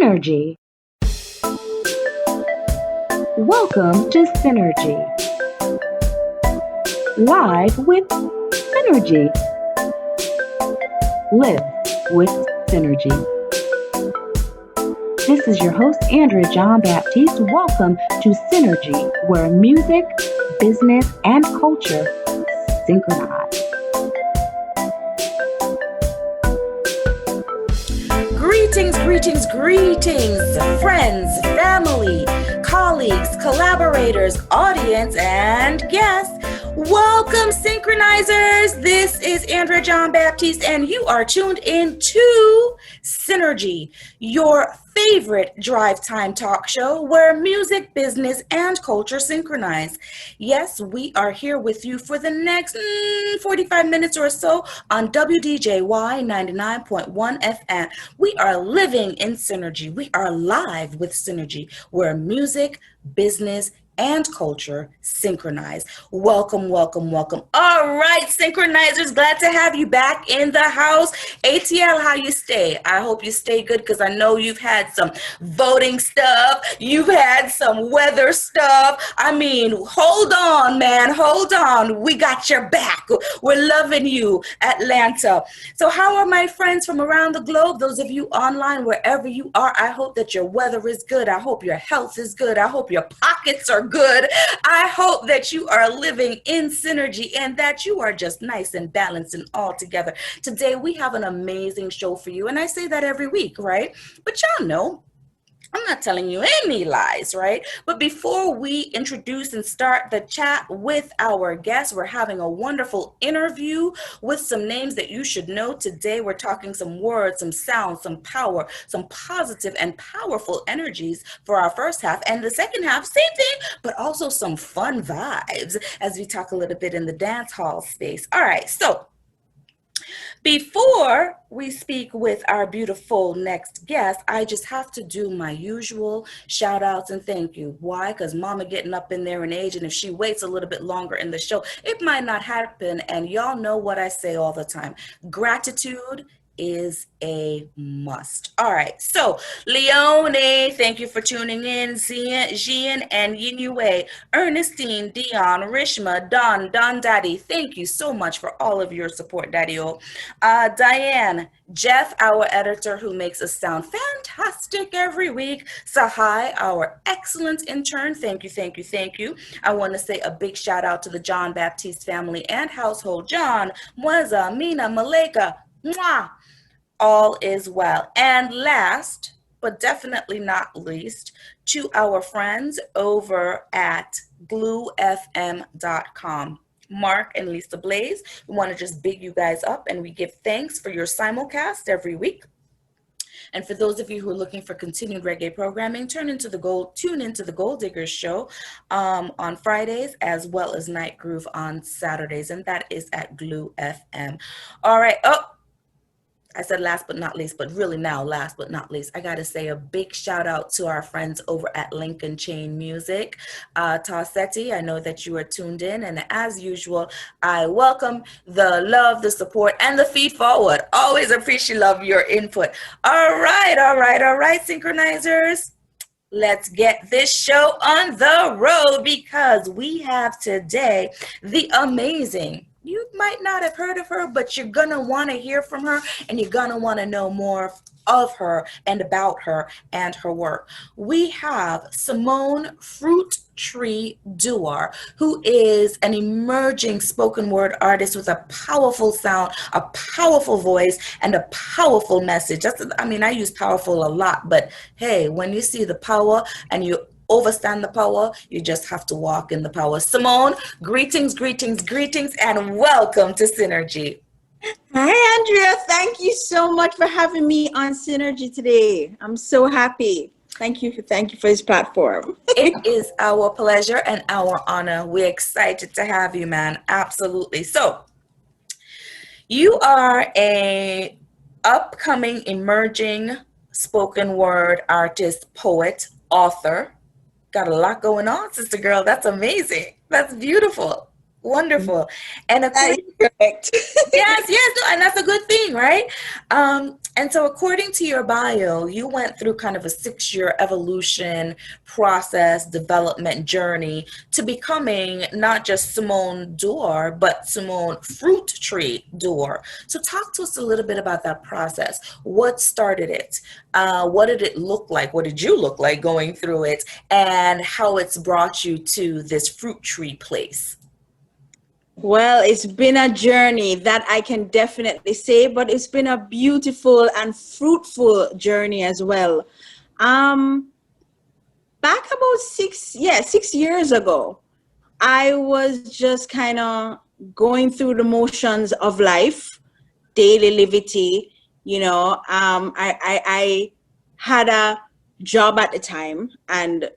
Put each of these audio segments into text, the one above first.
Synergy. Welcome to Synergy. Live with Synergy. Live with Synergy. This is your host, Andrea John Baptiste. Welcome to Synergy, where music, business, and culture synchronize. Greetings, friends, family, colleagues, collaborators, audience, and guests. Welcome, Synchronizers. This is Andrea John Baptiste, and you are tuned in to Synergy, your favorite drive time talk show where music, business, and culture synchronize. Yes, we are here with you for the next 45 minutes or so on WDJY 99.1 FM. We are living in Synergy. We are live with Synergy, where music, business, and culture synchronize. Welcome. All right, Synchronizers, glad to have you back in the house. ATL, how you stay? I hope you stay good, because I know you've had some voting stuff. You've had some weather stuff. I mean, hold on, man. Hold on. We got your back. We're loving you, Atlanta. So how are my friends from around the globe? Those of you online, wherever you are, I hope that your weather is good. I hope your health is good. I hope your pockets are good. I hope that you are living in synergy and that you are just nice and balanced and all together. Today we have an amazing show for you, and I say that every week, right? But y'all know I'm not telling you any lies, right? But before we introduce and start the chat with our guests, we're having a wonderful interview with some names that you should know. Today, we're talking some words, some sounds, some power, some positive and powerful energies for our first half. And the second half, same thing, but also some fun vibes as we talk a little bit in the dance hall space. All right, so before we speak with our beautiful next guest, I just have to do my usual shout outs and thank you. Why? Because mama getting up in there in age, and if she waits a little bit longer in the show, it might not happen. And y'all know what I say all the time. Gratitude is a must. All right, so Leone, thank you for tuning in. Jean and Yinue, Ernestine, Dion, Rishma, Don Daddy, thank you so much for all of your support, Daddy-O. Diane, Jeff, our editor who makes us sound fantastic every week. Sahai, our excellent intern, thank you. I want to say a big shout out to the John Baptiste family and household. John, Mweza, Mina, Maleka, mwah. All is well. And last, but definitely not least, to our friends over at gluefm.com. Mark and Lisa Blaze, we want to just big you guys up, and we give thanks for your simulcast every week. And for those of you who are looking for continued reggae programming, tune into the Gold Diggers show on Fridays, as well as Night Groove on Saturdays, and that is at Glue FM. All right. I said last but not least, but really now last but not least, I got to say a big shout out to our friends over at Lincoln Chain Music. Tassetti, I know that you are tuned in, and as usual, I welcome the love, the support, and the feed forward. Always appreciate your input. All right, Synchronizers. Let's get this show on the road, because we have today the amazing, you might not have heard of her, but you're going to want to hear from her, and you're going to want to know more of her and about her and her work. We have Simone Fruittree Dewar, who is an emerging spoken word artist with a powerful sound, a powerful voice, and a powerful message. I use powerful a lot, but hey, when you see the power and you overstand the power, you just have to walk in the power. Simone, greetings, and welcome to Synergy. Hi, Andrea. Thank you so much for having me on Synergy today. I'm so happy. Thank you for this platform. It is our pleasure and our honor. We're excited to have you, man. Absolutely. So, you are a upcoming emerging spoken word artist, poet, author. Got a lot going on, sister girl. That's amazing. That's beautiful. Wonderful. And That according, is correct. yes, no, and that's a good thing, right? And so according to your bio, you went through kind of a 6-year evolution process, development journey to becoming not just Simone Dewar, but Simone Fruittree Dewar. So talk to us a little bit about that process. What started it? What did it look like? What did you look like going through it? And how it's brought you to this fruit tree place? Well, it's been a journey, that I can definitely say, but it's been a beautiful and fruitful journey as well. Um, Back about 6 years ago, I was just kind of going through the motions of life, daily livity. I had a job at the time, and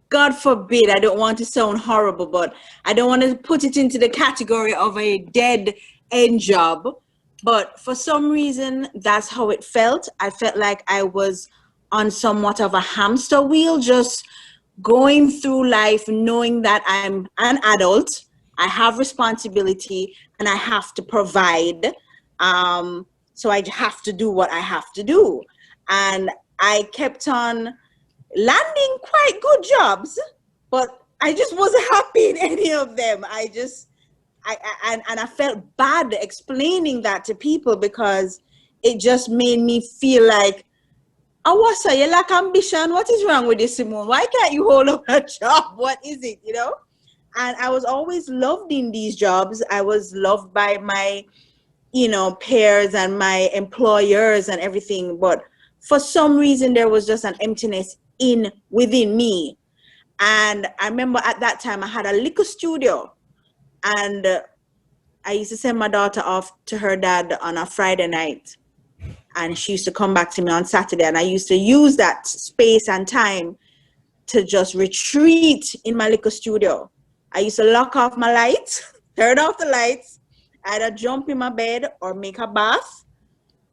God forbid, I don't want to sound horrible, but I don't want to put it into the category of a dead end job. But for some reason, that's how it felt. I felt like I was on somewhat of a hamster wheel, just going through life, knowing that I'm an adult, I have responsibility, and I have to provide. So I have to do what I have to do. And I kept on landing quite good jobs, but I just wasn't happy in any of them. I felt bad explaining that to people, because it just made me feel like, oh, what's that? You lack ambition? What is wrong with you, Simone? Why can't you hold up a job? What is it, And I was always loved in these jobs. I was loved by my, peers and my employers and everything. But for some reason, there was just an emptiness within me. And I remember at that time I had a little studio, and I used to send my daughter off to her dad on a Friday night, and she used to come back to me on Saturday, and I used to use that space and time to just retreat in my little studio. I used to lock off my lights, turn off the lights, either jump in my bed or make a bath,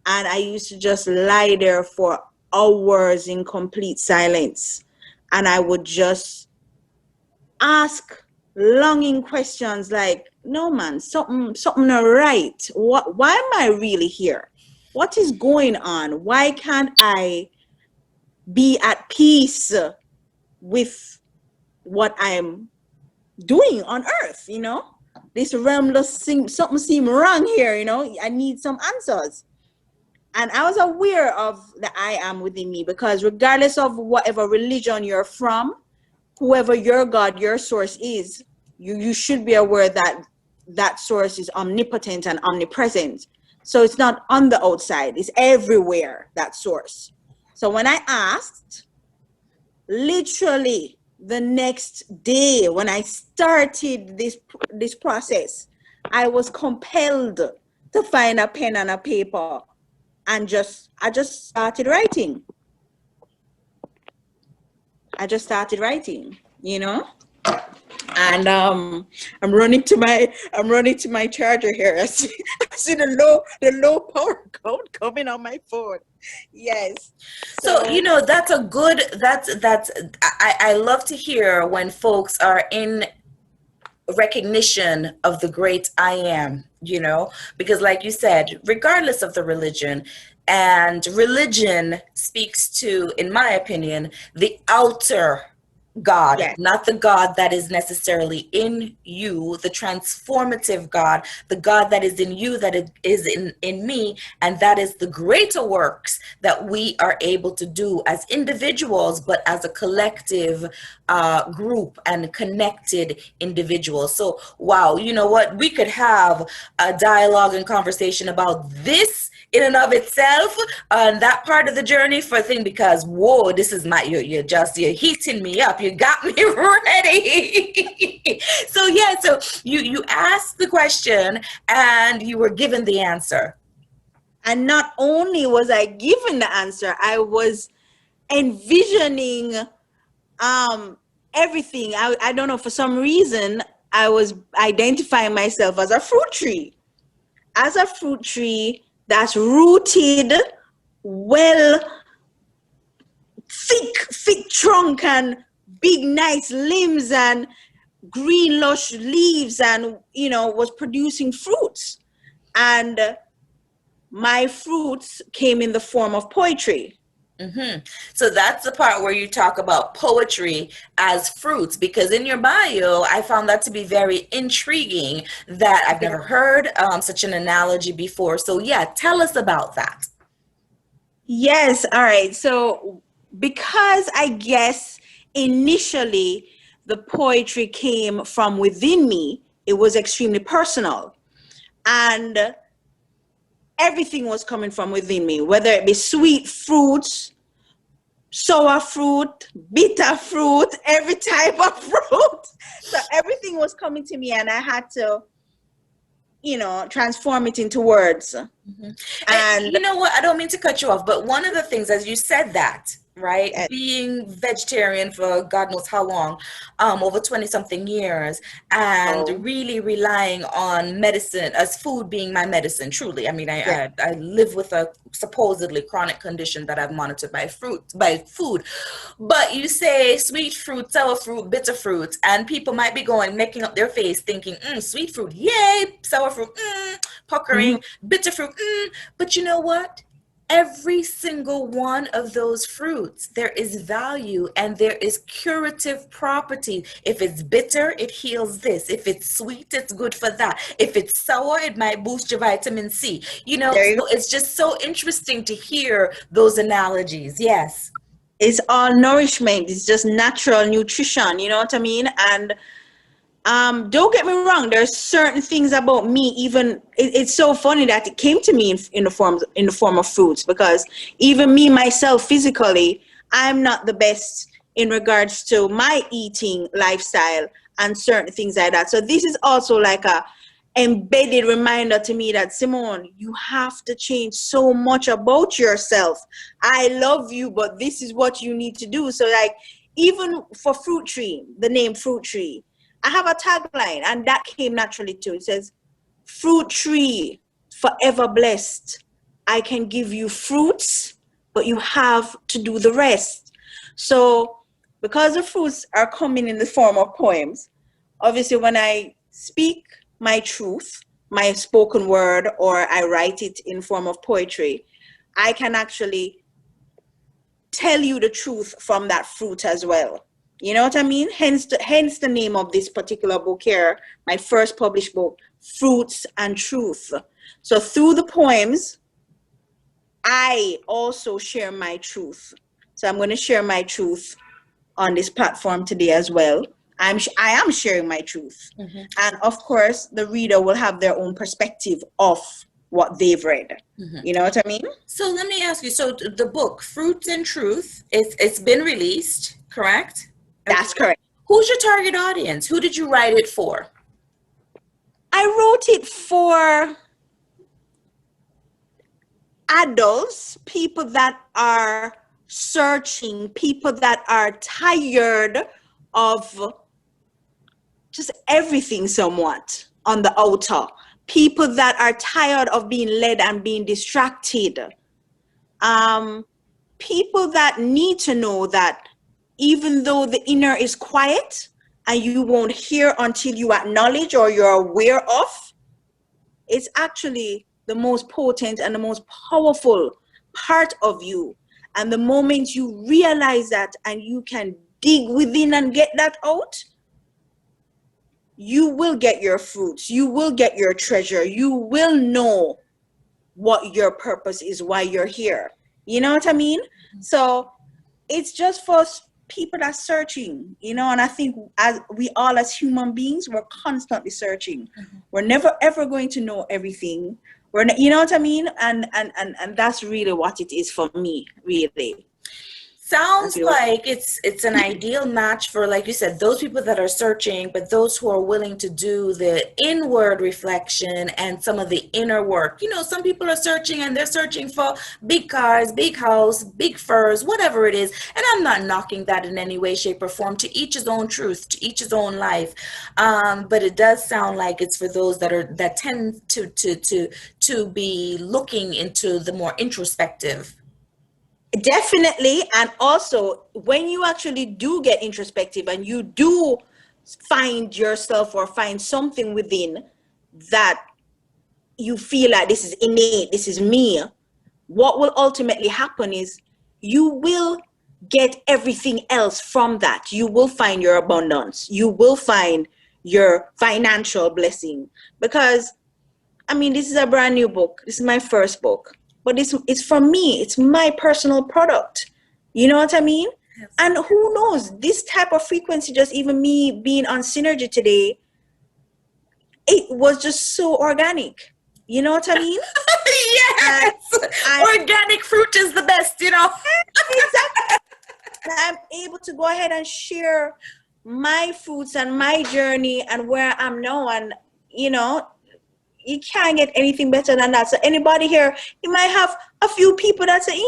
and I used to just lie there for hours in complete silence. And I would just ask longing questions like, no man, something not right. Why am I really here? What is going on? Why can't I be at peace with what I'm doing on earth? This realm something seem wrong here. I need some answers. And I was aware of the I am within me, because regardless of whatever religion you're from, whoever your God, your source is, you should be aware that that source is omnipotent and omnipresent. So it's not on the outside, it's everywhere, that source. So when I asked, literally the next day when I started this process, I was compelled to find a pen and a paper. And I just started writing. And I'm running to my charger here. I see the low power code coming on my phone. Yes. So that's a good. I love to hear when folks are in recognition of the great I am, because like you said, regardless of the religion, and religion speaks to, in my opinion, the outer God, Yes. not the God that is necessarily in you, the transformative God, the God that is in you, that is in me, and that is the greater works that we are able to do as individuals, but as a collective group and connected individuals. So, wow, you know what? We could have a dialogue and conversation about this in and of itself on that part of the journey for a thing, because whoa, this is you're heating me up. You got me ready. So you asked the question and you were given the answer. And not only was I given the answer, I was envisioning everything. I don't know, for some reason, I was identifying myself as a fruit tree. As a fruit tree that's rooted, well, thick trunk and big, nice limbs and green lush leaves and, you know, was producing fruits. And my fruits came in the form of poetry. So that's the part where you talk about poetry as fruits, because in your bio, I found that to be very intriguing, that I've never heard such an analogy before. So yeah, tell us about that. Yes. All right. So because I guess initially the poetry came from within me, it was extremely personal. And everything was coming from within me, whether it be sweet fruits, sour fruit, bitter fruit, every type of fruit. So everything was coming to me, and I had to, you know, transform it into words. And you know what? I don't mean to cut you off, but one of the things, as you said that, right, being vegetarian for God knows how long, over 20 something years, and really relying on medicine as food being my medicine, truly. I mean, I live with a supposedly chronic condition that I've monitored by food. But you say sweet fruit, sour fruit, bitter fruit, and people might be making up their face thinking, sweet fruit, yay, sour fruit, puckering, bitter fruit, But you know what? Every single one of those fruits, there is value and there is curative property. If it's bitter, it heals this. If it's sweet, it's good for that. If it's sour, it might boost your vitamin C. You know, so it's just so interesting to hear those analogies. Yes. It's all nourishment. It's just natural nutrition. You know what I mean? And don't get me wrong, there's certain things about me, even it's so funny that it came to me in the form of fruits, because even me myself physically, I'm not the best in regards to my eating lifestyle and certain things like that. So this is also like a embedded reminder to me that, Simone, you have to change so much about yourself. I love you, but this is what you need to do. So like, even for Fruittree, the name Fruittree, I have a tagline, and that came naturally too. It says, Fruittree, forever blessed. I can give you fruits, but you have to do the rest. So because the fruits are coming in the form of poems, obviously when I speak my truth, my spoken word, or I write it in form of poetry, I can actually tell you the truth from that fruit as well. You know what I mean? Hence the name of this particular book here, my first published book, Fruits and Truth. So through the poems, I also share my truth. So I'm going to share my truth on this platform today as well. I am sharing my truth. And of course, the reader will have their own perspective of what they've read. You know what I mean? So let me ask you, so the book, Fruits and Truth, it's been released, correct? That's correct. Who's your target audience? Who did you write it for? I wrote it for adults, people that are searching, people that are tired of just everything somewhat on the outer, people that are tired of being led and being distracted, people that need to know that even though the inner is quiet and you won't hear until you acknowledge or you're aware of, it's actually the most potent and the most powerful part of you. And the moment you realize that and you can dig within and get that out, you will get your fruits, you will get your treasure, you will know what your purpose is, why you're here. You know what I mean? So it's just for people that are searching, you know, and I think as we all as human beings, we're constantly searching. We're never ever going to know everything. You know what I mean? And that's really what it is for me, really. Sounds like it's an ideal match for, like you said, those people that are searching, but those who are willing to do the inward reflection and some of the inner work. You know, some people are searching and they're searching for big cars, big house, big furs, whatever it is. And I'm not knocking that in any way, shape, or form. To each his own truth, to each his own life. But it does sound like it's for those that tend to be looking into the more introspective. Definitely. And also when you actually do get introspective and you do find yourself or find something within that you feel like this is innate, this is me, what will ultimately happen is you will get everything else from that. You will find your abundance. You will find your financial blessing. Because, I mean, this is a brand new book. This is my first book. But it's from me. It's my personal product. You know what I mean? Yes. And who knows, this type of frequency, just even me being on Synergy today, it was just so organic. You know what I mean? Yes. Organic fruit is the best, you know. Exactly. I'm able to go ahead and share my fruits and my journey and where I'm now. And, you know, you can't get anything better than that. So anybody here, you might have a few people that say,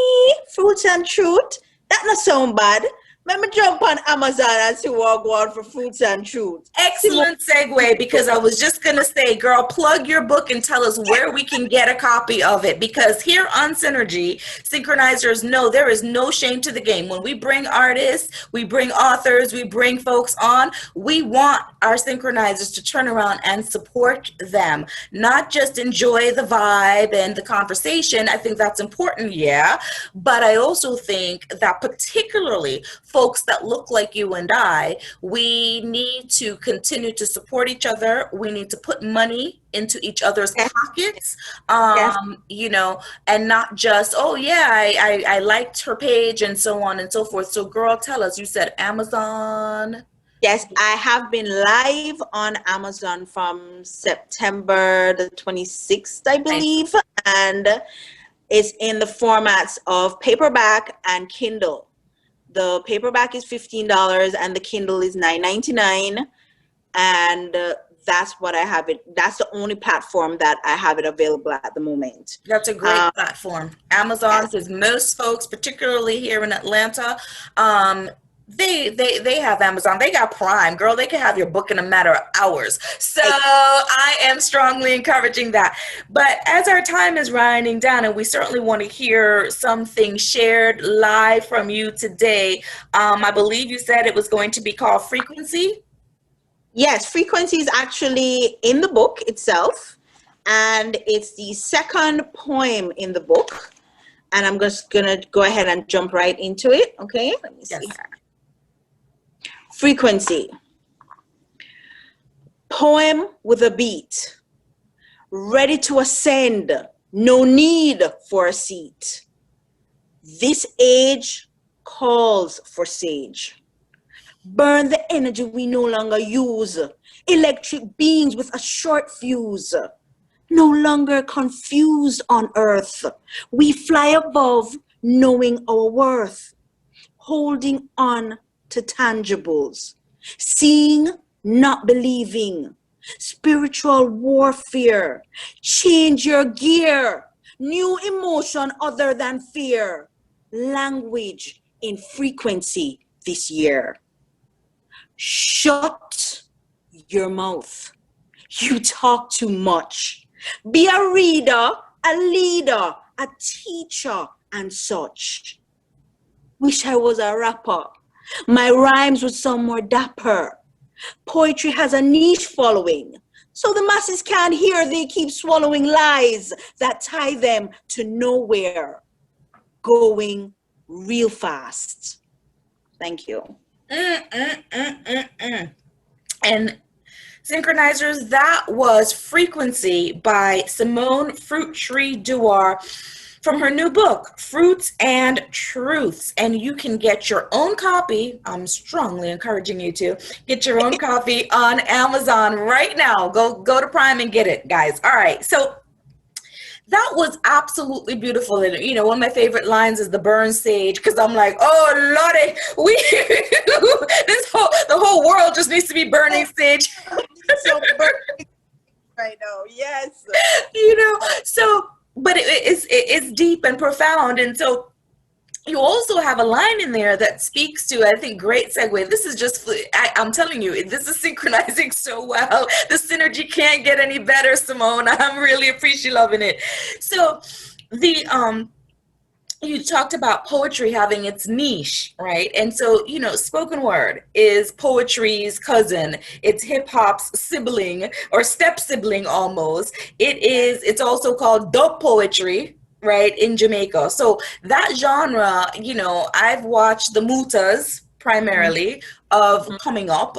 fruits and truth. That not sound bad. Let me jump on Amazon and see what go on for fruits and truth. Excellent segue, because I was just going to say, girl, plug your book and tell us where we can get a copy of it. Because here on Synergy, synchronizers know there is no shame to the game. When we bring artists, we bring authors, we bring folks on, we want our synchronizers to turn around and support them, not just enjoy the vibe and the conversation. I think that's important, yeah. But I also think that particularly folks that look like you and I, we need to continue to support each other. We need to put money into each other's pockets, you know, and not just, oh yeah, I liked her page and so on and so forth. So girl, tell us, you said Amazon. Yes, I have been live on Amazon from September the 26th, I believe. And it's in the formats of paperback and Kindle. The paperback is $15 and the Kindle is $9.99. And that's what I have it. That's the only platform that I have it available at the moment. That's a great platform. Amazon, because most folks, particularly here in Atlanta, they have Amazon. They got Prime, girl. They can have your book in a matter of hours. So I am strongly encouraging that. But as our time is winding down, and we certainly want to hear something shared live from you today, I believe you said it was going to be called Frequency. Yes, Frequency is actually in the book itself, and it's the second poem in the book. And I'm just gonna go ahead and jump right into it. Okay, let me see. Yes. Frequency. Poem with a beat. Ready to ascend. No need for a seat. This age calls for sage. Burn the energy we no longer use. Electric beings with a short fuse. No longer confused on earth. We fly above, knowing our worth. Holding on to tangibles, seeing, not believing, spiritual warfare, change your gear, new emotion other than fear, language in frequency this year. Shut your mouth. You talk too much. Be a reader, a leader, a teacher, and such. Wish I was a rapper. My rhymes would sound more dapper. Poetry has a niche following, so the masses can't hear. They keep swallowing lies that tie them to nowhere, going real fast. Thank you. And synchronizers, that was Frequency by Simone Fruittree Dewar, from her new book, Fruits and Truths. And you can get your own copy. I'm strongly encouraging you to get your own copy on Amazon right now. Go to Prime and get it, guys. All right. So that was absolutely beautiful. And, you know, one of my favorite lines is the burn sage, because I'm like, oh, Lordy, the whole world just needs to be burning sage. So burning right now, yes. You know, so... But it's deep and profound. And so you also have a line in there that speaks to, I think, great segue. This is just, I'm telling you, this is synchronizing so well. The synergy can't get any better, Simone. I'm really appreciating loving it. So you talked about poetry having its niche, right? And so, spoken word is poetry's cousin. It's hip hop's sibling or step sibling almost. It's also called dub poetry, right, in Jamaica. So that genre, I've watched the mutas primarily of coming up,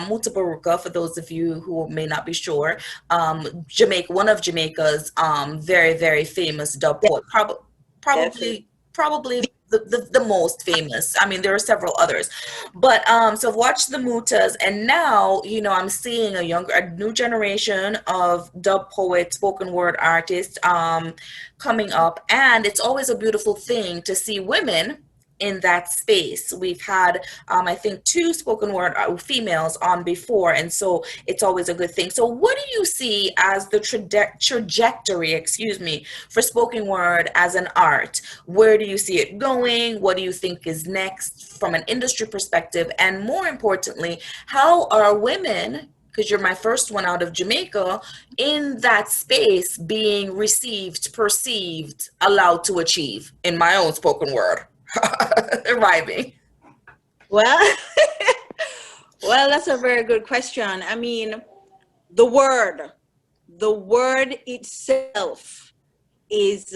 Muta Baruka, for those of you who may not be sure, one of Jamaica's very, very famous dub poet, probably the most famous. I mean, there are several others, but so I've watched the mutas, and now I'm seeing a new generation of dub poets, spoken word artists coming up, and it's always a beautiful thing to see women in that space. We've had, I think, 2 spoken word females on before, and so it's always a good thing. So what do you see as the trajectory, for spoken word as an art? Where do you see it going? What do you think is next from an industry perspective? And more importantly, how are women, because you're my first one out of Jamaica, in that space being received, perceived, allowed to achieve in my own spoken word? Arriving. Well, well, that's a very good question. I mean, the word itself is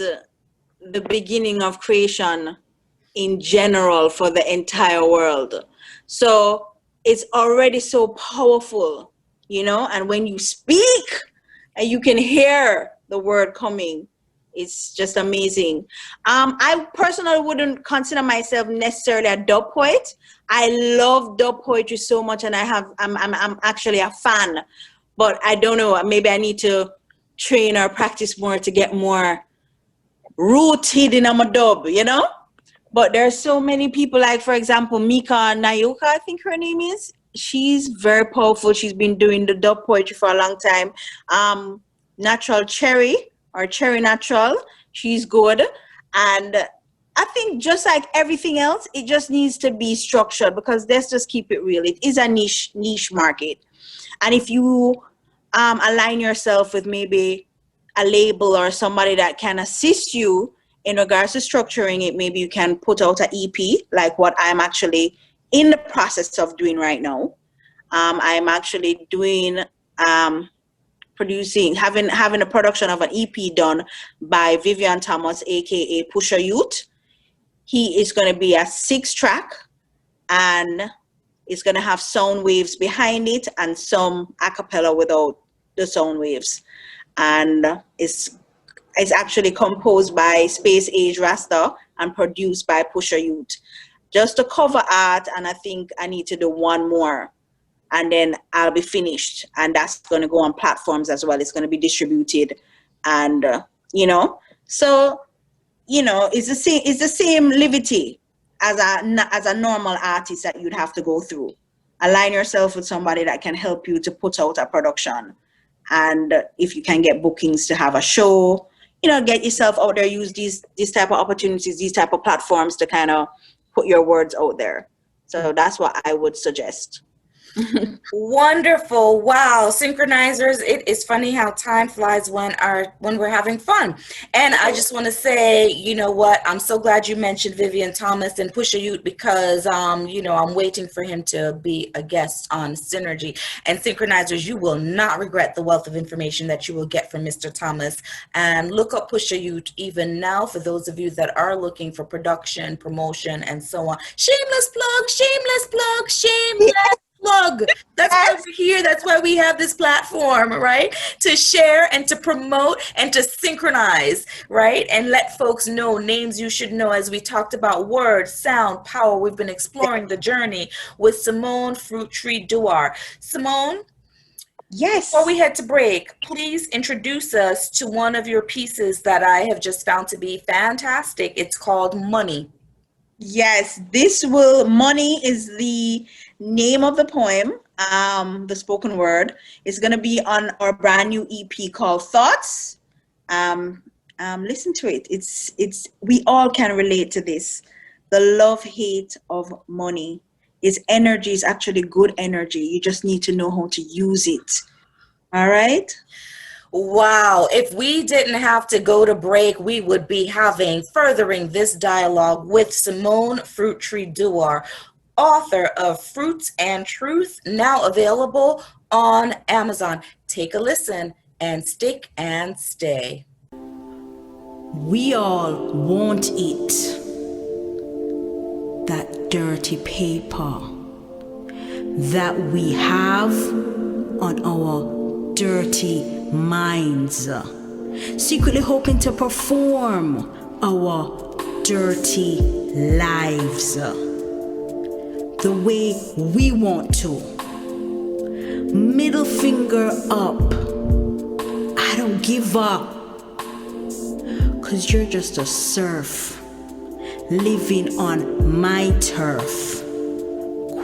the beginning of creation in general for the entire world. So it's already so powerful, and when you speak and you can hear the word coming, it's just amazing. I personally wouldn't consider myself necessarily a dub poet. I love dub poetry so much, and I'm actually a fan. But I don't know, maybe I need to train or practice more to get more rooted in a dub, But there's so many people, like, for example, Mika Nayuka, I think her name is. She's very powerful. She's been doing the dub poetry for a long time. Natural Cherry, or Cherry Natural, she's good. And I think just like everything else, it just needs to be structured, because let's just keep it real. It is a niche market. And if you align yourself with maybe a label or somebody that can assist you in regards to structuring it, maybe you can put out an EP, like what I'm actually in the process of doing right now. I'm actually doing having a production of an EP done by Vivian Thomas, aka Pusher Youth. He is going to be a 6-track, and it's going to have sound waves behind it and some a cappella without the sound waves. And it's actually composed by Space Age Rasta and produced by Pusher Youth. Just a cover art, and I think I need to do one more, and then I'll be finished. And that's going to go on platforms as well. It's going to be distributed, and so it's the same liberty as a normal artist that you'd have to go through. Align yourself with somebody that can help you to put out a production, and if you can get bookings to have a show, get yourself out there. Use these type of opportunities, these type of platforms to kind of put your words out there. So that's what I would suggest. Wonderful. Wow. Synchronizers, it is funny how time flies when we're having fun. And I just want to say, you know what? I'm so glad you mentioned Vivian Thomas and Pusha Youth, because I'm waiting for him to be a guest on Synergy. And Synchronizers, you will not regret the wealth of information that you will get from Mr. Thomas. And look up Pusha Youth even now for those of you that are looking for production, promotion, and so on. Shameless plug, shameless plug, shameless plug. That's why we're here. That's why we have this platform, right? To share and to promote and to synchronize, right? And let folks know names you should know, as we talked about words, sound, power. We've been exploring the journey with Simone Fruittree Dewar. Simone? Yes. Before we head to break, please introduce us to one of your pieces that I have just found to be fantastic. It's called Money. Yes, Money is the name of the poem, the spoken word. Is going to be on our brand new EP called Thoughts. Listen to it. It's we all can relate to this. The love-hate of money is energy, is actually good energy. You just need to know how to use it. All right? Wow, if we didn't have to go to break, we would be furthering this dialogue with Simone Fruittree Dewar, author of Fruits and Truth, now available on Amazon. Take a listen and stick and stay. We all want it. That dirty paper that we have on our dirty minds, secretly hoping to perform our dirty lives the way we want to. Middle finger up. I don't give up. 'Cause you're just a serf living on my turf.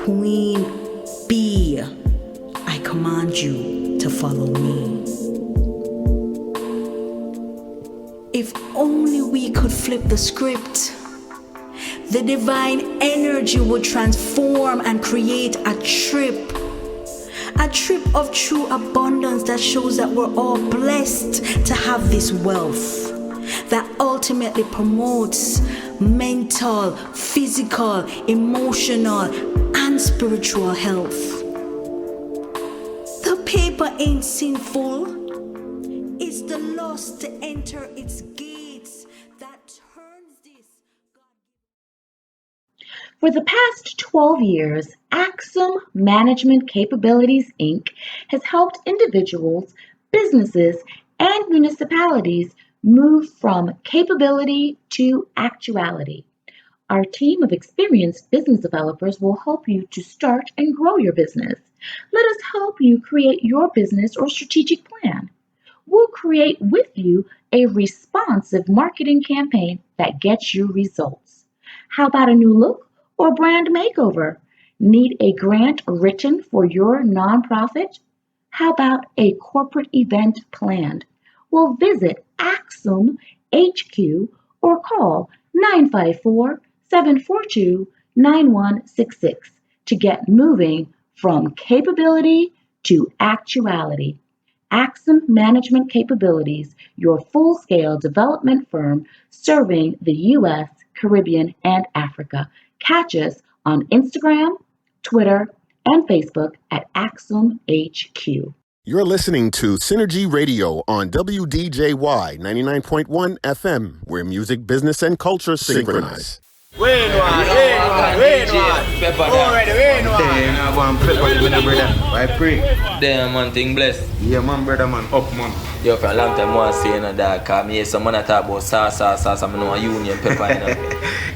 Queen Bee, I command you to follow me. If only we could flip the script, the divine energy would transform and create a trip of true abundance that shows that we're all blessed to have this wealth that ultimately promotes mental, physical, emotional, and spiritual health. The paper ain't sinful. It's the lust to enter its gates that turns this. For the past 12 years, Axum Management Capabilities, Inc. has helped individuals, businesses, and municipalities move from capability to actuality. Our team of experienced business developers will help you to start and grow your business. Let us help you create your business or strategic plan. We'll create with you a responsive marketing campaign that gets you results. How about a new look or brand makeover? Need a grant written for your nonprofit? How about a corporate event planned? Well, visit Axum HQ or call 954-742-9166 to get moving from capability to actuality. Axum Management Capabilities, your full-scale development firm serving the U.S., Caribbean, and Africa. Catch us on Instagram, Twitter, and Facebook at Axum HQ. You're listening to Synergy Radio on WDJY 99.1 FM, where music, business, and culture synchronize. Peppa Damn, man, thing blessed. Yeah, man, brother, man, up, man. Yo, for a long time, I say, that, cause me, some man talk about sauce, I know a union pepper,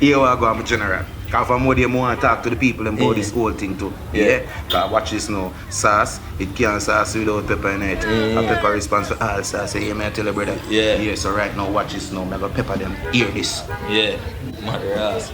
Here I go, I'm a general. Cause for more day, I want to talk to the people about this whole thing too. Yeah. Cause watch this now. Sauce, it can't sauce without pepper in it. A pepper responds for all sauce. Yeah, may I tell you, brother? Yeah. Yeah, so right now, watch this now. I'm gonna pepper them. Hear this. Yeah, mother ass.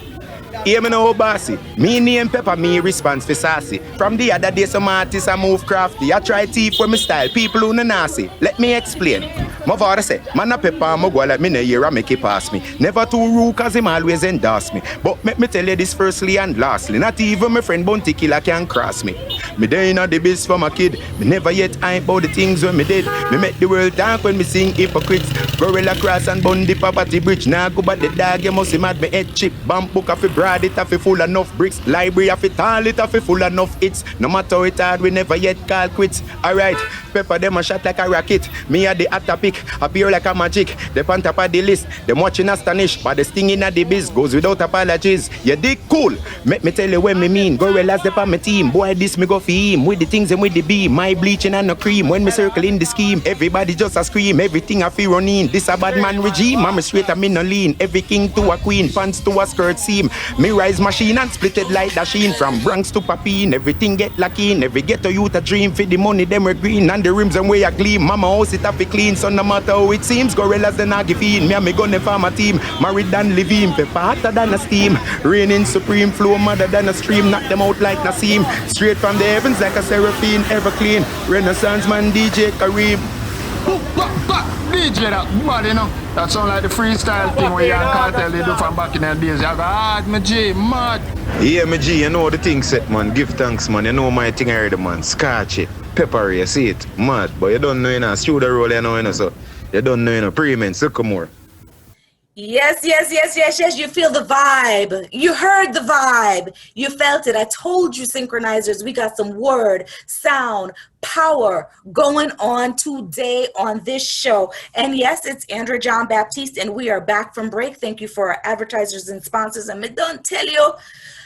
Hear me now, bossy. Me name Peppa, me response for sassy. From the other day, some artists I move crafty. I try teeth for my style, people who no nasty. Let me explain. My father say, man a Peppa, I'm go let me no hear and make it pass me. Never too rude cause him always endorse me. But let me tell you this firstly and lastly. Not even my friend Bounty Killer can cross me. Me there in the biz for my kid. Me never yet hype about the things when me did. Me make the world talk when me sing hypocrites. Gorilla Cross and Bundy Poverty Bridge. Now go back the dog, you must see mad me head chip. Bamboo coffee broad, it have full enough bricks. Library have it all, it have full enough hits. No matter how it hard, we never yet call quits. Alright, Peppa them a shot like a rocket. Me a the atta pick, appear like a magic. The on top of the list, them watching astonished. But the sting in the biz goes without apologies. You dig cool, make me tell you what me mean. Gorillas the on my team, boy this me go for him. With the things and with the beam, my bleaching and no cream. When me circle in the scheme, everybody just a scream. Everything I feel running. This a bad man regime, I'm straight and me no lean. Every king to a queen, pants to a skirt seam. Me rise machine and split it like Dasheen. From Bronx to Papine, everything get lucky in. Every ghetto youth a dream. For the money them we green and the rims and way a gleam. Mama house it have to clean, so no matter how it seems. Gorillas then I give in. Me and me gun farm a team. Married than living, Peppa hotter than a steam. Raining supreme, flow mother than a stream. Knock them out like Nassim. Straight from the heavens like a seraphine, ever clean. Renaissance man DJ Kareem. DJ that bad, you know. That sound like the freestyle thing where Young Cartel they do from back in the days. You go hard, my G, mad. Yeah, my G, you know the thing set, man. Give thanks, man. You know my thing already, man. Scotch it, pepper, you see it, mad. But you don't know, you know, studio roll, you know, so you don't know, you know, pre-men, Sycamore. Yes. You feel the vibe. You heard the vibe. You felt it. I told you, synchronizers, we got some word, sound, power going on today on this show. And yes, it's Andrea John Baptiste, and we are back from break. Thank you for our advertisers and sponsors. And I don't tell you.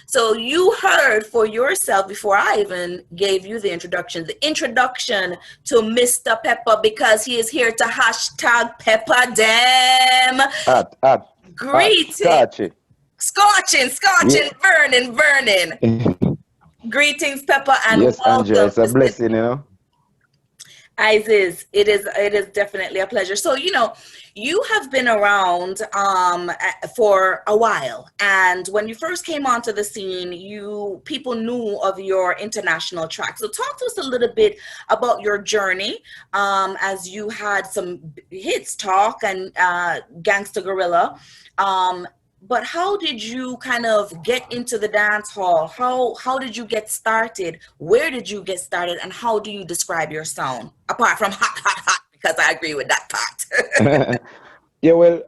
So you heard for yourself before I even gave you the introduction to Mr. Peppa, because he is here to hashtag Peppa Dem. Greetings. Scorching, yeah. burning. Greetings, Peppa, and yes, welcome. Andrea, it's a blessing, you know. It is definitely a pleasure. So, you know, you have been around for a while, and when you first came onto the scene, people knew of your international track. So talk to us a little bit about your journey, as you had some hits, Talk and Gangsta Gorilla. But how did you kind of get into the dance hall? How did you get started? Where did you get started? And how do you describe your sound? Apart from hot, because I agree with that part. Yeah, well,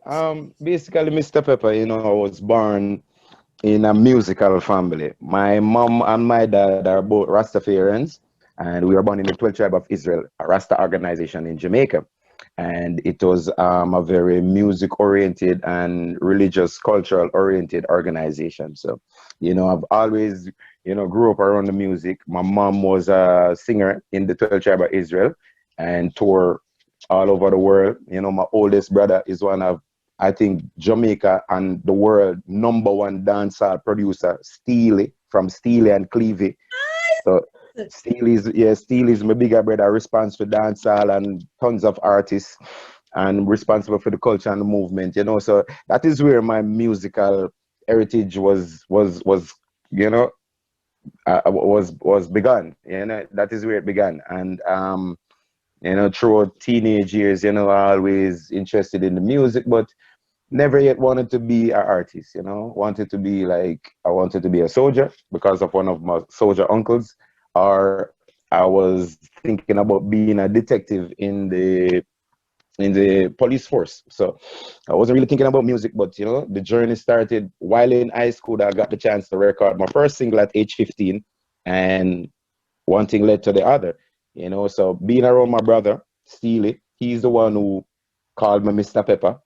basically, Mr. Peppa, you know, I was born in a musical family. My mom and my dad are both Rastafarians, and we were born in the 12th tribe of Israel, a Rasta organization in Jamaica. And it was a very music-oriented and religious, cultural-oriented organization. So, you know, I've always, you know, grew up around the music. My mom was a singer in the 12th tribe of Israel and toured all over the world. You know, my oldest brother is one of, I think, Jamaica and the world #1 dancehall producer, Steely, from Steely and Clevie. So Steely is my bigger brother, responsible for dancehall and tons of artists, and responsible for the culture and the movement, you know. So that is where my musical heritage was you know, was begun. You know, that is where it began. And you know, throughout teenage years, you know, always interested in the music, but never yet wanted to be an artist, you know. I wanted to be a soldier because of one of my soldier uncles, or I was thinking about being a detective in the police force. So I wasn't really thinking about music, but you know, the journey started while in high school. I got the chance to record my first single at age 15, and one thing led to the other, you know. So being around my brother Steely, he's the one who called me Mr. Peppa,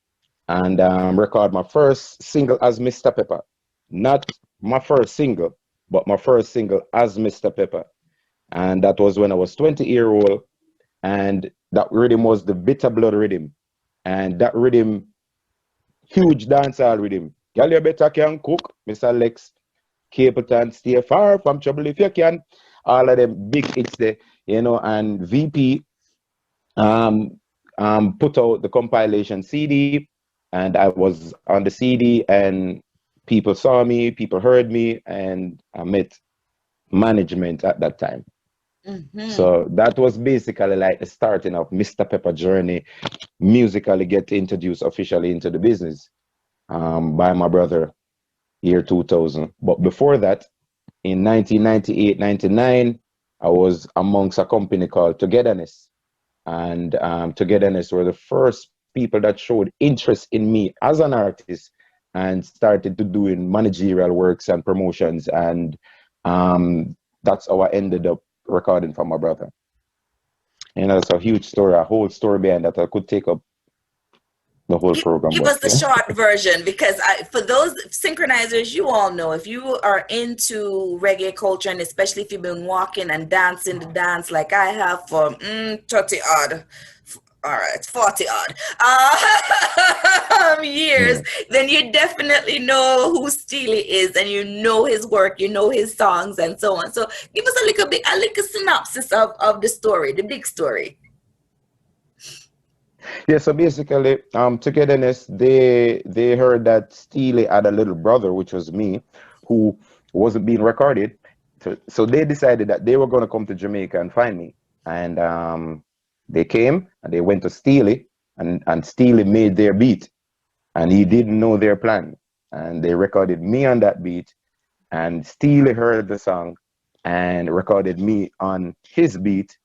and record my first single as Mr. Peppa. Not my first single, but my first single as Mr. Peppa. And that was when I was 20-year-old, and that rhythm was the Bitter Blood rhythm. And that rhythm, huge dancehall rhythm. Girl, you better can cook, Mr. Lex, Capleton, stay far from trouble if you can. All of them big hits there, you know. And VP put out the compilation CD, and I was on the CD, and people saw me, people heard me, and I met management at that time. Mm-hmm. So that was basically like the starting of Mr. Peppa journey, musically get introduced officially into the business by my brother, year 2000. But before that, in 1998-99, I was amongst a company called Togetherness. And Togetherness were the first people that showed interest in me as an artist and started to doing managerial works and promotions. And that's how I ended up recording for my brother. You know, it's a huge story, a whole story behind that I could take up the whole program. Give us the short version, because for those synchronizers, you all know, if you are into reggae culture, and especially if you've been walking and dancing the dance like I have for 30 odd, all right, 40 odd years, then you definitely know who Steely is, and you know his work, you know his songs, and so on. So give us a little synopsis of the story, the big story. Yeah, so basically, Togetherness, they heard that Steely had a little brother, which was me, who wasn't being recorded. So they decided that they were going to come to Jamaica and find me. And they came and they went to Steely and Steely made their beat, and he didn't know their plan, and they recorded me on that beat, and Steely heard the song and recorded me on his beat,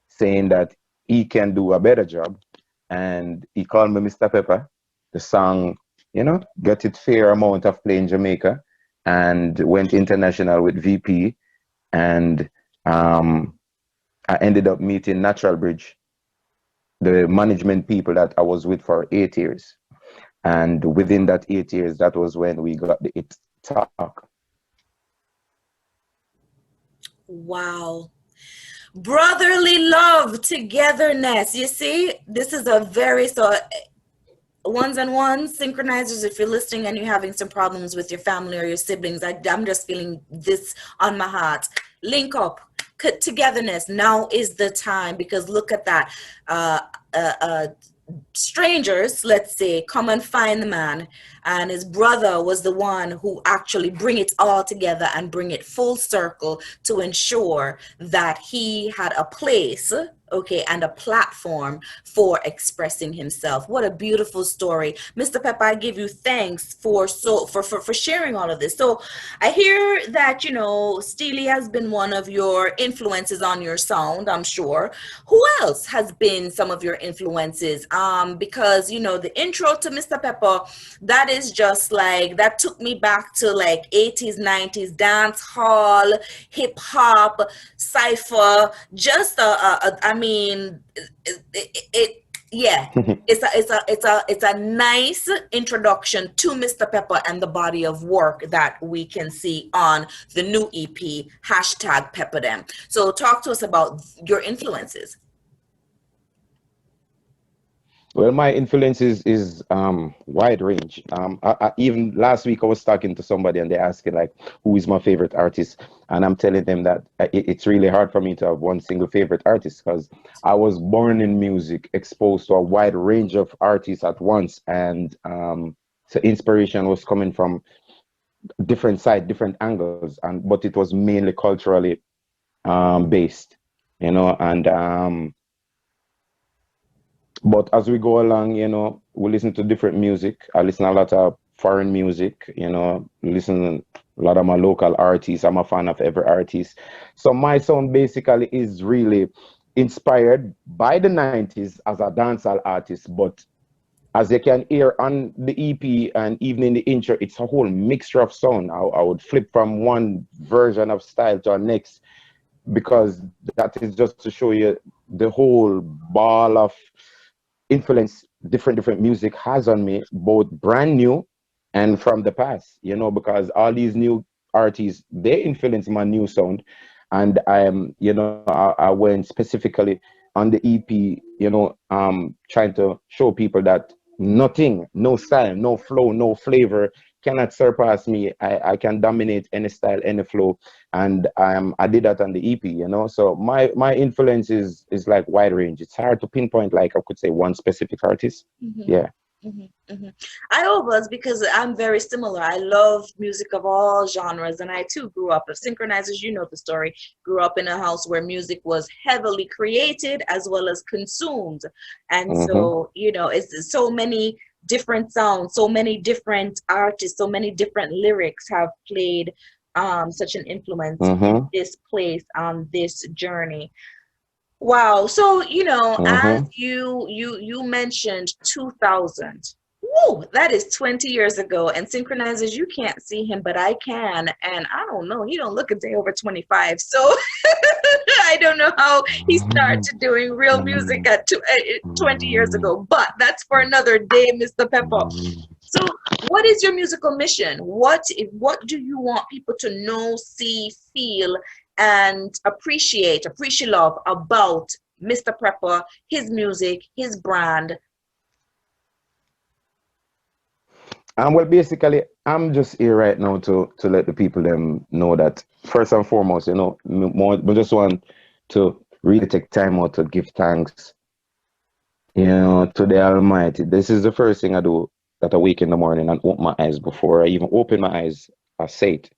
saying that he can do a better job, and he called me Mr. Peppa. The song, got its fair amount of play in Jamaica, and went international with VP, and I ended up meeting Natural Bridge, the management people that I was with for 8 years. And within that 8 years, that was when we got the It Talk. Wow. Brotherly love, togetherness. You see, this is a very, ones and ones, synchronizers, if you're listening and you're having some problems with your family or your siblings, I'm just feeling this on my heart. Link up, togetherness. Now is the time, because look at that. Strangers, let's say, come and find the man, and his brother was the one who actually bring it all together and bring it full circle to ensure that he had a place, okay, and a platform for expressing himself. What a beautiful story. Mr. Peppa, I give you thanks for sharing all of this. So I hear that, Steely has been one of your influences on your sound, I'm sure. Who else has been some of your influences? Because, the intro to Mr. Peppa, that is just like, that took me back to like 80s, 90s, dance hall, hip hop, cypher, just it's a nice introduction to Mr. Peppa and the body of work that we can see on the new EP, #Peppa Them. So talk to us about your influences. Well, my influence is wide range. Even last week I was talking to somebody and they're asking like, who is my favorite artist? And I'm telling them that it's really hard for me to have one single favorite artist, because I was born in music, exposed to a wide range of artists at once, and so inspiration was coming from different sides, different angles, but it was mainly culturally based, and but as we go along, we listen to different music. I listen a lot of foreign music, listen a lot of my local artists. I'm a fan of every artist. So my sound basically is really inspired by the 90s as a dancehall artist. But as you can hear on the EP and even in the intro, it's a whole mixture of sound. I would flip from one version of style to the next, because that is just to show you the whole ball of influence different music has on me, both brand new and from the past, because all these new artists, they influence my new sound. And I went specifically on the EP, trying to show people that nothing, no style, no flow, no flavor cannot surpass me. I can dominate any style, any flow, and I did that on the EP. So my influence is like wide range. It's hard to pinpoint, like I could say one specific artist. Mm-hmm. Yeah. Mm-hmm, mm-hmm. I always, because I'm very similar. I love music of all genres, and I too grew up as synchronizers. You know the story. Grew up in a house where music was heavily created as well as consumed, and so it's so many different sounds, so many different artists, so many different lyrics have played such an influence in this place on this journey. Wow. So, as you mentioned 2000. Woo, that is 20 years ago. And synchronizers, you can't see him, but I can. And I don't know, he don't look a day over 25. So I don't know how he started doing real music at 20 years ago. But that's for another day, Mr. Peppa. So what is your musical mission? What do you want people to know, see, feel, and appreciate love about Mr. Peppa, his music, his brand? Well, basically, I'm just here right now to let the people them know that first and foremost, we just want to really take time out to give thanks, to the Almighty. This is the first thing I do, that I wake in the morning and open my eyes. Before I even open my eyes, I say it,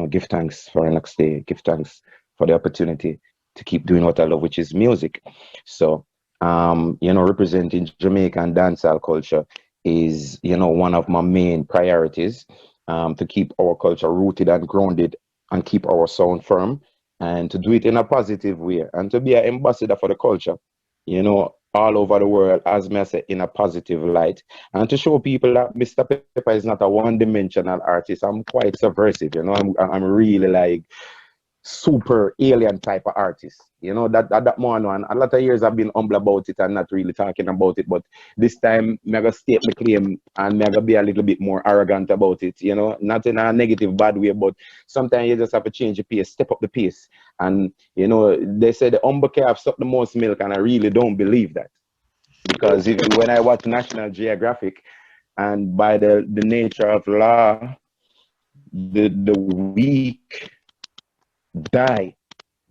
give thanks for the next day, give thanks for the opportunity to keep doing what I love, which is music. So representing Jamaican dancehall culture is, one of my main priorities, to keep our culture rooted and grounded and keep our sound firm and to do it in a positive way and to be an ambassador for the culture, all over the world, as me I say, in a positive light, and to show people that Mr. Pepper is not a one-dimensional artist. I'm quite subversive, I'm really like super alien type of artist. That more and a lot of years I've been humble about it and not really talking about it. But this time I'm gonna state my claim and I'm gonna be a little bit more arrogant about it, not in a negative bad way, but sometimes you just have to change the pace, step up the pace. And they say the humble calf suck the most milk, and I really don't believe that. Because when I watch National Geographic, and by the nature of law, the weak die,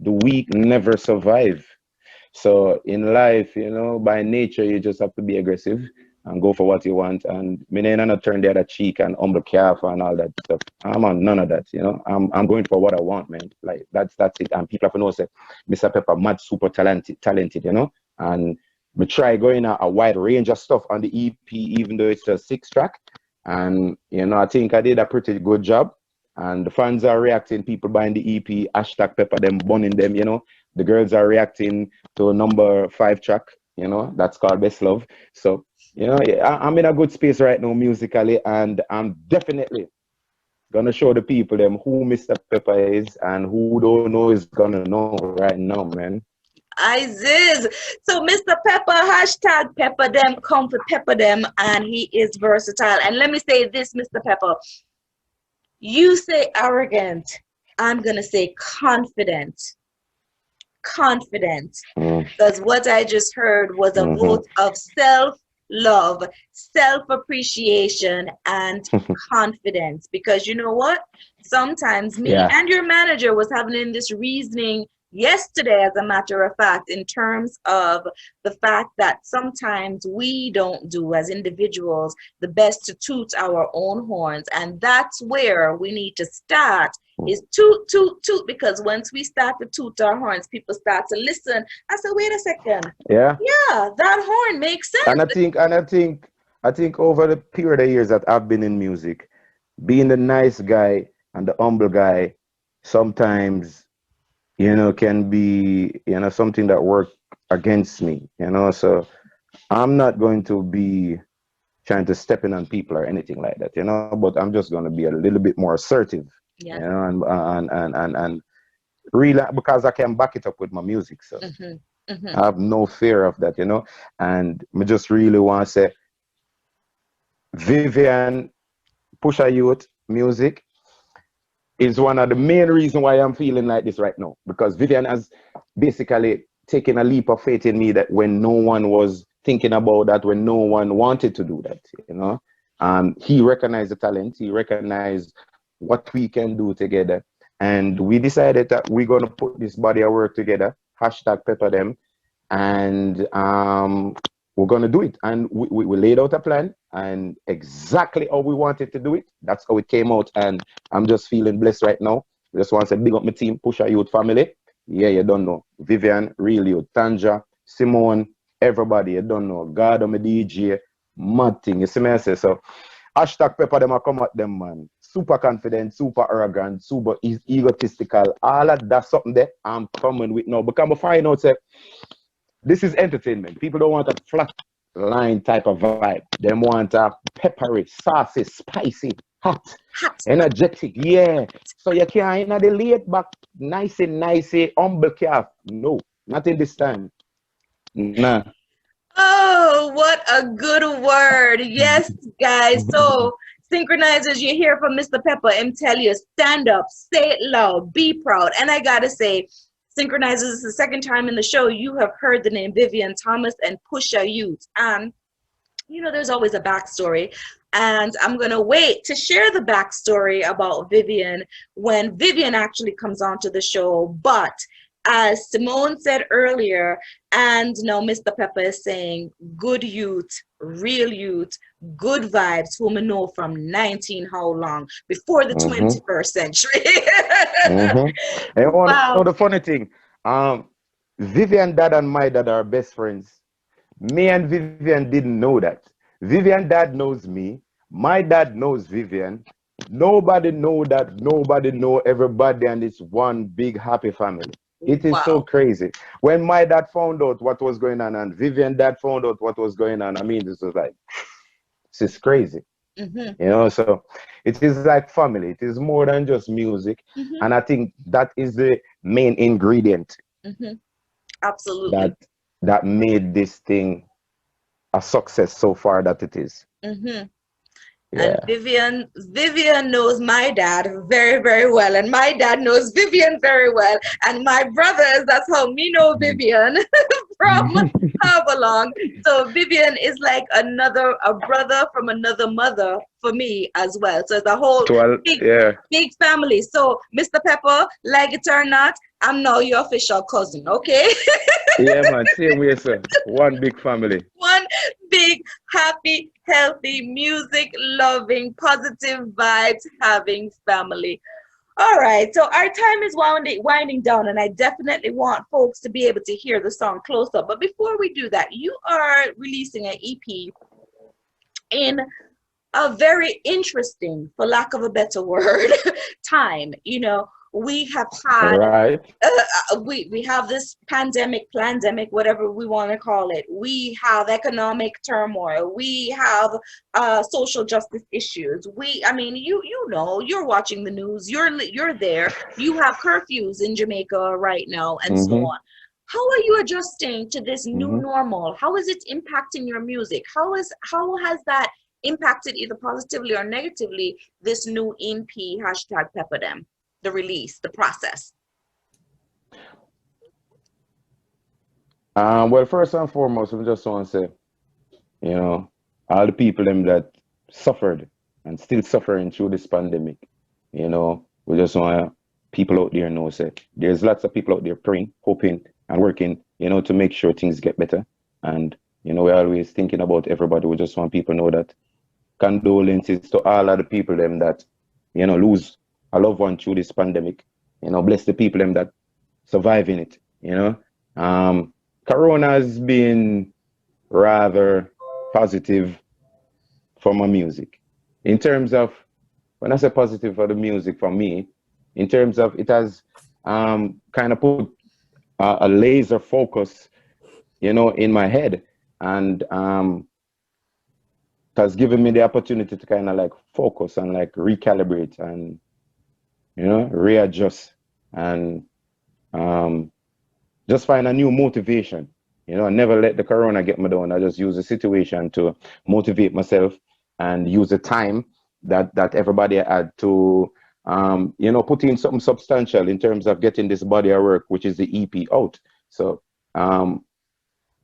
the weak never survive. So in life, by nature, you just have to be aggressive and go for what you want. And me not turn the other cheek and humble calf and all that stuff. I'm on none of that. I'm going for what I want, man. Like that's it. And people have to know say Mr. Pepper mad super talented, and we try going a wide range of stuff on the EP, even though it's a 6-track. And I think I did a pretty good job. And the fans are reacting, people buying the EP, hashtag Pepper them, burning them, The girls are reacting to a number 5-track, that's called Best Love. So, I'm in a good space right now musically, and I'm definitely gonna show the people them who Mr. Pepper is, and who don't know is gonna know right now, man. Ziz. So Mr. Pepper, hashtag Pepper them, come for Pepper them, and he is versatile. And let me say this, Mr. Pepper. You say arrogant, I'm going to say confident. Confident. Because what I just heard was a vote of self-love, self-appreciation, and confidence. Because you know what? Sometimes me and your manager was having this reasoning yesterday, as a matter of fact, in terms of the fact that sometimes we don't do as individuals the best to toot our own horns. And that's where we need to start, is toot, toot, toot, because once we start to toot our horns, people start to listen. I said, wait a second. Yeah, that horn makes sense. And I think over the period of years that I've been in music, being the nice guy and the humble guy sometimes can be, something that works against me, so I'm not going to be trying to step in on people or anything like that, but I'm just going to be a little bit more assertive, and really, because I can back it up with my music, so I have no fear of that, and I just really want to say, Vivian, Pusha Youth music is one of the main reasons why I'm feeling like this right now, because Vivian has basically taken a leap of faith in me that when no one was thinking about that, when no one wanted to do that, he recognized the talent, he recognized what we can do together, and we decided that we're going to put this body of work together, hashtag Pepper them, and we're going to do it. And we laid out a plan, and exactly how we wanted to do it, that's how it came out. And I'm just feeling blessed right now. I just want to say big up my team, Pusha Youth family. Yeah, you don't know. Vivian, Real Youth, Tanja, Simone, everybody, you don't know. God, I'm a DJ, mad thing. You see me, I say? So, hashtag Pepper them, I come at them, man. Super confident, super arrogant, super egotistical. All of that something that I'm coming with now. Because I find out, say, this is entertainment. People don't want a flat line type of vibe. They want a peppery, saucy, spicy, hot, energetic. Yeah. So you can't the laid back, nice, humble calf. No, not in this time. Nah. Oh, what a good word. Yes, guys. So synchronizers, you hear from Mr. Pepper and tell you, stand up, say it loud, be proud. And I gotta say, synchronizers, this is the second time in the show you have heard the name Vivian Thomas and Pusha Youth. And there's always a backstory, and I'm gonna wait to share the backstory about Vivian when Vivian actually comes onto the show. But as Simone said earlier, and now Mr. Pepper is saying, good youth, real youth, good vibes, whom I know from 19 how long, before the 21st century. And wow. The funny thing, Vivian dad and my dad are best friends Me and Vivian didn't know that. Vivian dad knows me. My dad knows Vivian. Nobody know that. Nobody know everybody, and it's one big happy family. It is so Wow. crazy. When my dad found out what was going on, and Vivian dad found out what was going on, I mean, this was like, this is crazy. Mm-hmm. You know, so it is like family. It is more than just music, Mm-hmm. and I think that is the main ingredient Mm-hmm. Absolutely. that that made this thing a success so far that it is. Mm-hmm. And Yeah. Vivian knows my dad very, very well, and my dad knows Vivian very well. And my brothers, that's how me know Vivian from however long. So Vivian is like a brother from another mother for me as well. So it's a whole big, Yeah. big family. So Mr. Pepper, like it or not, I'm now your official cousin, okay? Yeah, man. Same way, sir. One big family. One big, happy, healthy, music loving, positive vibes having family. All right, so our time is winding down, and I definitely want folks to be able to hear the song close up. But before we do that, you are releasing an EP in a very interesting, for lack of a better word, time. You know, we have had Right. we have this pandemic, whatever we want to call it. We have economic turmoil. We have social justice issues. I mean, you know, you're watching the news. You're there. You have curfews in Jamaica right now, and so Mm-hmm. on. How are you adjusting to this new Mm-hmm. normal? How is it impacting your music? How has that impacted either positively or negatively this new EP hashtag Peppa Them? The release, the process. Well, first and foremost, I just want to say, you know, all the people them that suffered and still suffering through this pandemic, you know, we just want people out there know, say, there's lots of people out there praying, hoping, and working, you know, to make sure things get better. And, you know, we're always thinking about everybody. We just want people to know that condolences to all of the people them that, you know, lose a loved one through this pandemic. You know, bless the people them that surviving it, you know. Corona has been rather positive for my music. In terms of, when I say positive for the music for me, in terms of it has kind of put a laser focus, you know, in my head, and it has given me the opportunity to kind of like focus and like recalibrate and, you know, readjust and just find a new motivation. You know, I never let the corona get me down. I just use the situation to motivate myself and use the time that everybody had to, you know, put in something substantial in terms of getting this body of work, which is the EP out. So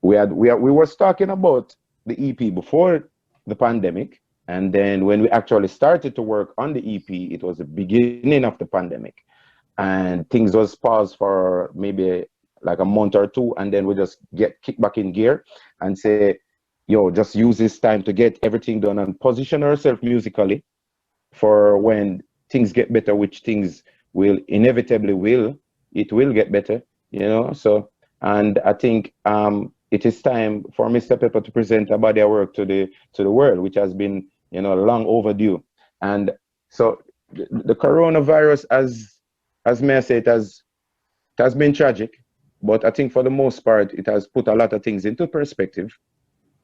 we were talking about the EP before the pandemic, and then when we actually started to work on the EP, it was the beginning of the pandemic, and things was paused for maybe like a month or two, and then we just get kicked back in gear and say, yo, just use this time to get everything done and position ourselves musically for when things get better, which things will inevitably it will get better, you know. So, and I think it is time for Mr. Pepper to present a body of work to the world, which has been, you know, long overdue. And so the coronavirus, as may I say, it has been tragic, but I think for the most part, it has put a lot of things into perspective,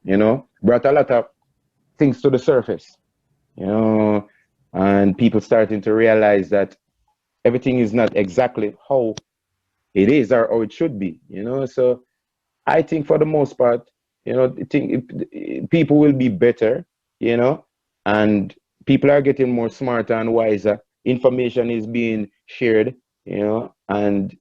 you know, brought a lot of things to the surface, you know, and people starting to realize that everything is not exactly how it is or how it should be, you know. So I think for the most part, you know, I think people will be better, you know, and people are getting more smarter and wiser. Information is being shared, you know, and,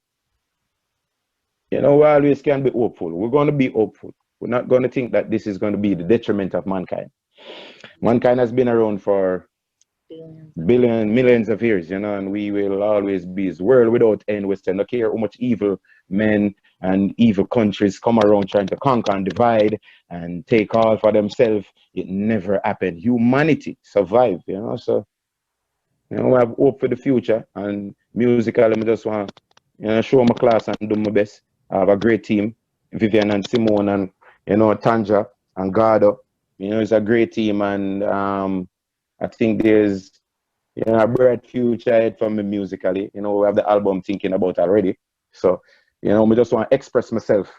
you know, we always can be hopeful. We're going to be hopeful. We're not going to think that this is going to be the detriment of mankind. Mankind has been around for millions of years, you know, and we will always be his world without end. We don't care how much evil men and evil countries come around trying to conquer and divide and take all for themselves. It never happened. Humanity survived, you know. So, you know, I have hope for the future, and musically, I just want to, you know, show my class and do my best. I have a great team, Vivian and Simone, and, Tanja and Gado. It's a great team, and I think there's a bright future ahead for me musically. We have the album thinking about already. So, I just want to express myself.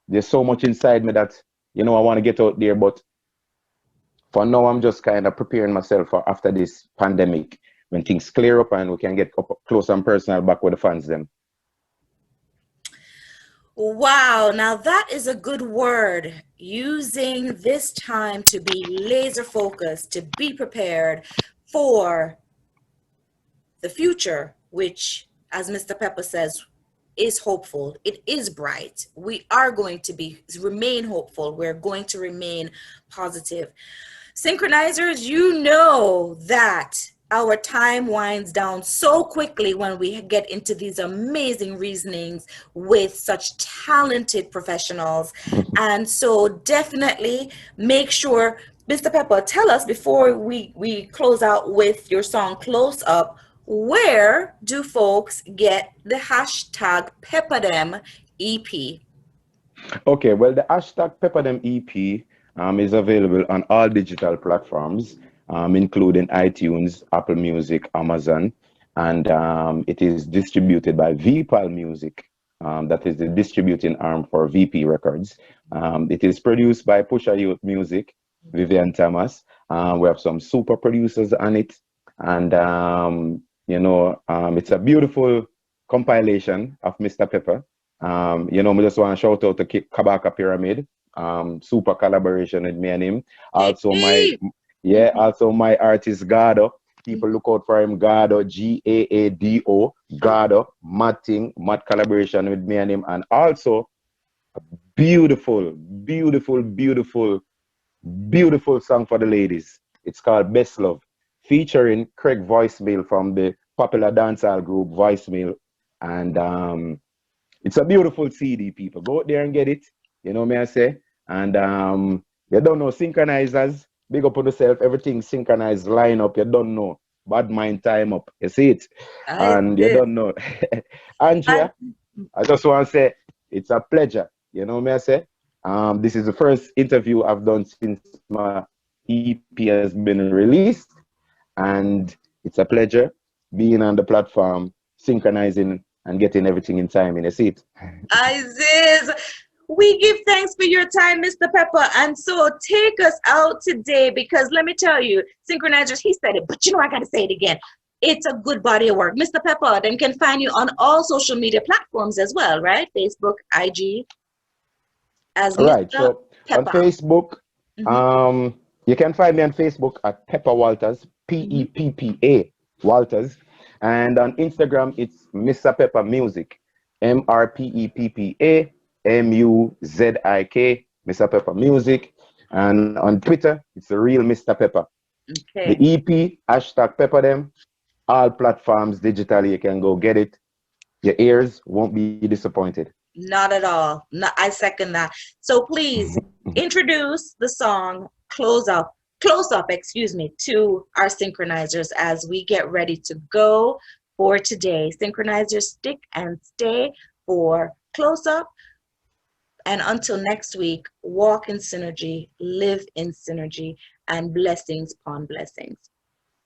There's so much inside me that, I want to get out there, but for now, I'm just kind of preparing myself for after this pandemic, when things clear up and we can get up close and personal back with the fans then. Wow, now that is a good word. Using this time to be laser focused, to be prepared for the future, which, as Mr. Peppa says, is hopeful. It is bright. We are going to remain hopeful. We're going to remain positive. Synchronizers, you know that our time winds down so quickly when we get into these amazing reasonings with such talented professionals. And so definitely make sure, Mr. Peppa, tell us before we close out with your song Close Up, where do folks get the hashtag Peppadem EP? Okay, well, the hashtag Peppadem EP is available on all digital platforms, including iTunes, Apple Music, Amazon, and it is distributed by VPAL Music. That is the distributing arm for VP Records. It is produced by Pusha Youth Music, Vivian Thomas. We have some super producers on it, and it's a beautiful compilation of Mr. Peppa. We just want to shout out to Kabaka Pyramid. Super collaboration with me and him. Also my artist Gado. People look out for him. Gado, Gaado, Gado, Matt collaboration with me and him, and also a beautiful song for the ladies. It's called Best Love, featuring Craig Voicemail from the popular dancehall group Voicemail, and it's a beautiful CD. People, go out there and get it. You know me, I say. And you don't know, synchronizers, big up on yourself, everything synchronized, line up, you don't know. Bad mind time up. You see it? You don't know. Andrea, I just want to say it's a pleasure. You know me, I say. This is the first interview I've done since my EP has been released. And it's a pleasure being on the platform, synchronizing and getting everything in time. You see it? Aziz, we give thanks for your time, Mr. Peppa. And so take us out today, because let me tell you, synchronizers, he said it, but I got to say it again. It's a good body of work. Mr. Peppa then can find you on all social media platforms as well, right? Facebook, IG, as right. Mr. So Peppa. On Facebook, you can find me on Facebook at Peppa Walters, Peppa Walters. And on Instagram, it's Mr. Peppa Music, MrPeppa Muzik, Mr. Peppa Music. And on Twitter, it's the real Mr. Peppa. Okay. The EP, hashtag Peppadem, all platforms digitally, you can go get it. Your ears won't be disappointed. Not at all. No, I second that. So please introduce the song Close Up, to our synchronizers as we get ready to go for today. Synchronizers, stick and stay for Close Up. And until next week, walk in synergy, live in synergy, and blessings upon blessings.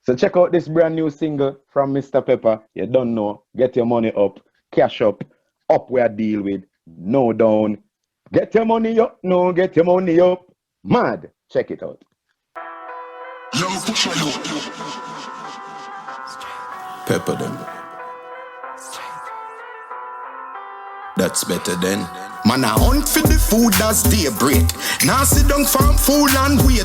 So check out this brand new single from Mr. Peppa. You don't know. Get your money up, cash up where I deal with, no down. Get your money up, no, get your money up. Mad. Check it out. Pepper them. That's better than. Man, I hunt for the food as daybreak. Now sit down farm fool and wait.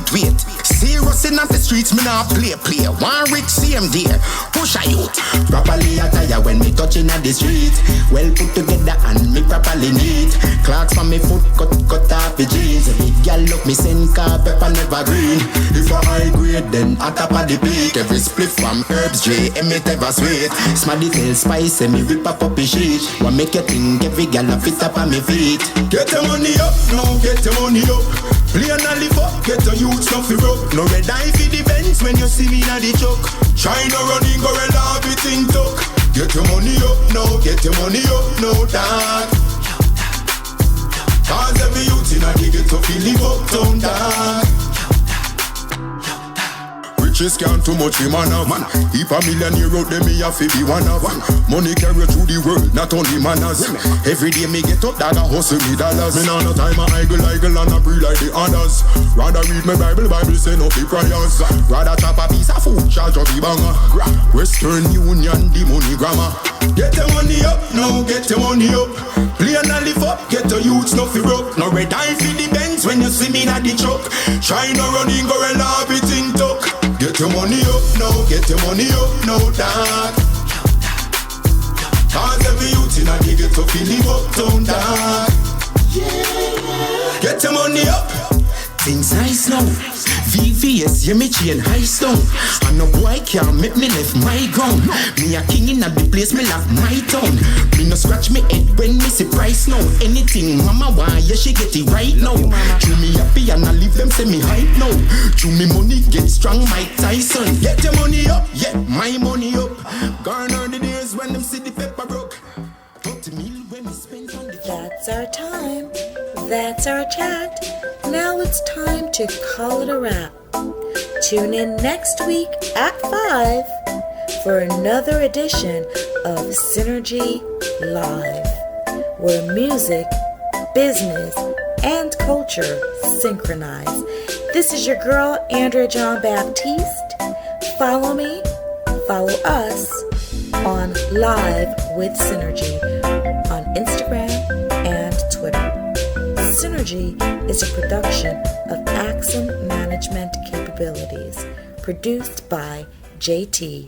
Serious in the streets, me now play. One rich same day, push a youth. Properly attire when me touching at the street. Well put together and me properly neat. Clocks from me foot, cut off the jeans. A big gal look me send car, pepper never green. If a high grade, then a top of the peak. Every spliff from herbs, J, emit ever sweet. Smarty tail spice, and me rip a puppy sheet. What make you think every gal a fit up on me feet? Get your money up, no, get your money up. Play and live up, get your youth stuff up. No red eye for the Benz when you see me na the truck. China running, gorilla, everything tuck. Get your money up, no, get your money up, no, dog. Cause every youth in a dig it to feel live uptown dog. Riches can't too much him man have. If a millionaire out there, me have to be one of. Money carry through the world, not only manners. Every day me get up, that I hustle me dollars. Me nah no time I idle and I pray like the others. Rather read my Bible send up the prayers. Rather chop a piece of food, charge up the banger. Western Union, the money grammar. Get the money up, now get the money up. Play and live up, get the youths no fi broke. No red eye for the Benz when you see me at the truck. Try no running, go and laugh it in tuck. Get your money up now, get your money up now, dog. Cause every youth in a dig it to feel live uptown, dog. Yeah. Get your money up. Things nice now. VVS, yeah, me chain high stone. And no boy can't make me left my ground. Me a king in a the place, me love my town. Me no scratch me head when me see price now. Anything mama want, yeah, she get it right now. Chew me happy and I leave them say me hype now. Chew me money get strong, Mike Tyson. Get your money up, yeah, my money up. Garner the days when them see the Peppa broke. When we spend on the That's our time. That's our chat. Now it's time to call it a wrap. Tune in next week at 5 for another edition of Synergy Live, where music, business, and culture synchronize. This is your girl, Andrea John Baptiste. Follow me, follow us on Live with Synergy on Instagram and Twitter. Synergy is a production of Axum Management Capabilities, produced by JT